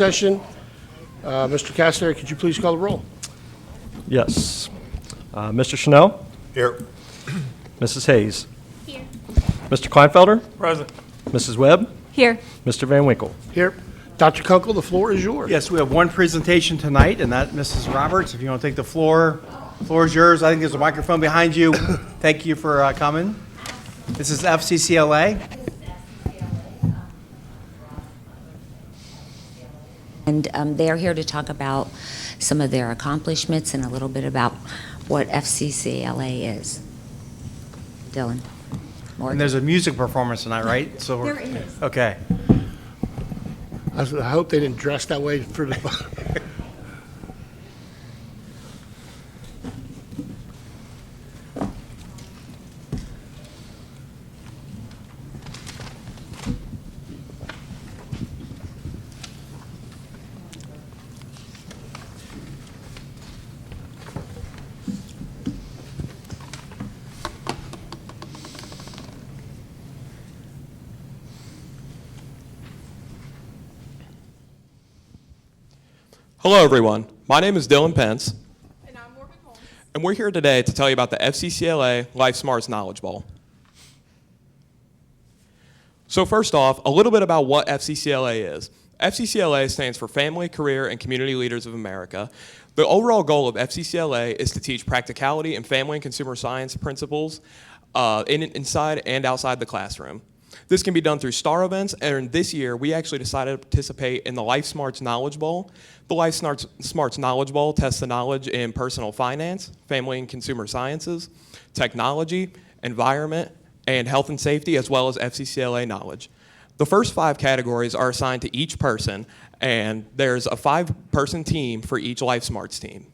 Session. Mr. Castner, could you please call the roll? Yes. Mr. Chanel? Here. Mrs. Hayes? Here. Mr. Kleinfelder? Present. Mrs. Webb? Here. Mr. Van Winkle? Here. Dr. Kunkel, the floor is yours. Yes, we have one presentation tonight, and that, Mrs. Roberts, if you want to take the floor is yours. I think there's a microphone behind you. Thank you for coming. This is FCCLA. And they're here to talk about some of their accomplishments and a little bit about what FCCLA is. Dylan. Morgan. And there's a music performance tonight, right? So There is. Okay. I hope they didn't dress that way for the. Hello, everyone. My name is Dylan Pence, And I'm Morgan Holmes. and we're here today to tell you about the FCCLA Life Smarts Knowledge Bowl. So first off, a little bit about what FCCLA is. FCCLA stands for Family, Career, and Community Leaders of America. The overall goal of FCCLA is to teach practicality and family and consumer science principles inside and outside the classroom. This can be done through STAR events, and this year we actually decided to participate in the Life Smarts Knowledge Bowl. The Life Smarts Knowledge Bowl tests the knowledge in personal finance, family and consumer sciences, technology, environment, and health and safety, as well as FCCLA knowledge. The first 5 categories are assigned to each person, and there's a 5-person team for each Life Smarts team.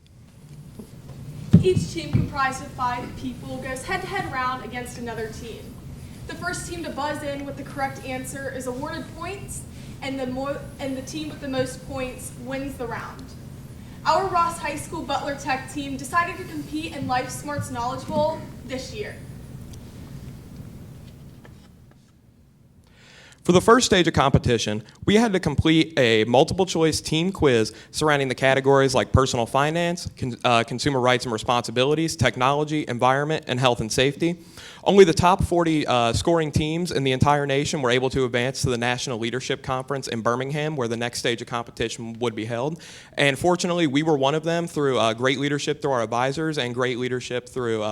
Each team comprised of 5 people goes head-to-head round against another team. The first team to buzz in with the correct answer is awarded points, and the team with the most points wins the round. Our Ross High School Butler Tech team decided to compete in Life Smarts Knowledge Bowl this year. For the first stage of competition, we had to complete a multiple-choice team quiz surrounding the categories like personal finance, consumer rights and responsibilities, technology, environment, and health and safety. Only the top 40 scoring teams in the entire nation were able to advance to the National Leadership Conference in Birmingham, where the next stage of competition would be held. And fortunately, we were one of them through great leadership through our advisors and great leadership through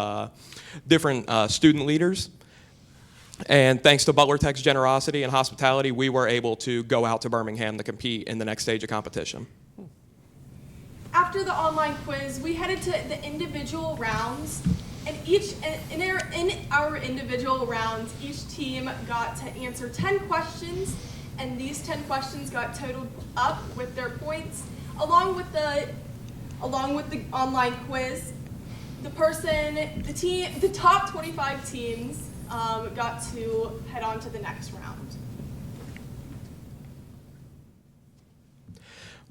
different student leaders. And thanks to Butler Tech's generosity and hospitality, we were able to go out to Birmingham to compete in the next stage of competition. After the online quiz, we headed to the individual rounds, and in our individual rounds, each team got to answer 10 questions, and these 10 questions got totaled up with their points, along with the online quiz. The top 25 teams got to head on to the next round.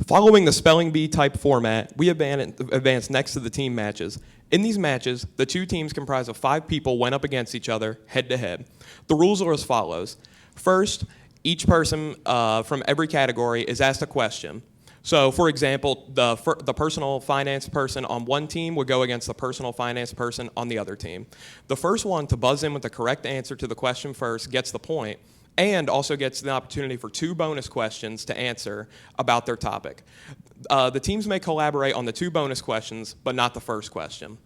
Following the spelling bee type format, we advanced next to the team matches. In these matches, the 2 teams comprised of 5 people went up against each other head to head. The rules are as follows. First, each person from every category is asked a question. So, for example, the personal finance person on one team would go against the personal finance person on the other team. The first one to buzz in with the correct answer to the question first gets the point, and also gets the opportunity for 2 bonus questions to answer about their topic. The teams may collaborate on the 2 bonus questions, but not the first question.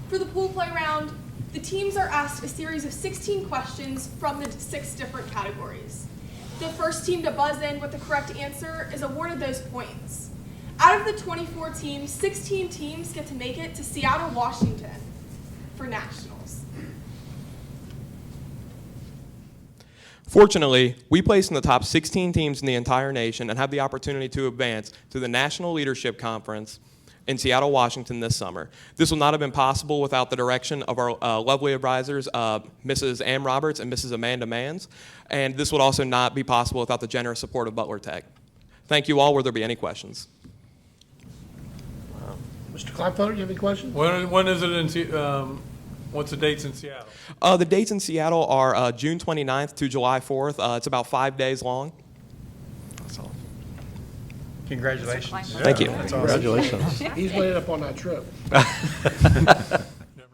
For the pool play round, the teams are asked a series of 16 questions from the 6 different categories. The first team to buzz in with the correct answer is awarded those points. Out of the 24 teams, 16 teams get to make it to Seattle, Washington for nationals. Fortunately, we placed in the top 16 teams in the entire nation and have the opportunity to advance to the National Leadership Conference in Seattle, Washington this summer. This would not have been possible without the direction of our lovely advisors, Mrs. Ann Roberts and Mrs. Amanda Manns, and this would also not be possible without the generous support of Butler Tech. Thank you all. Will there be any questions? Mr. Kleinfelder, do you have any questions? When is it in, what's the dates in Seattle? The dates in Seattle are June 29th to July 4th. It's about 5 days long. Congratulations. Thank you. Congratulations. He's made it up on that trip. Never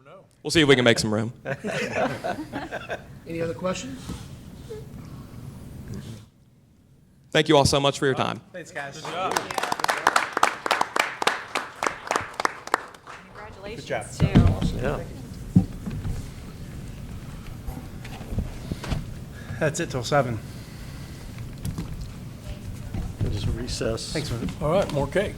know. We'll see if we can make some room. Any other questions? Thank you all so much for your time. Thanks, guys. Congratulations, Good too. Yeah. That's it till 7. We'll just recess. Thanks, man. All right, more cake.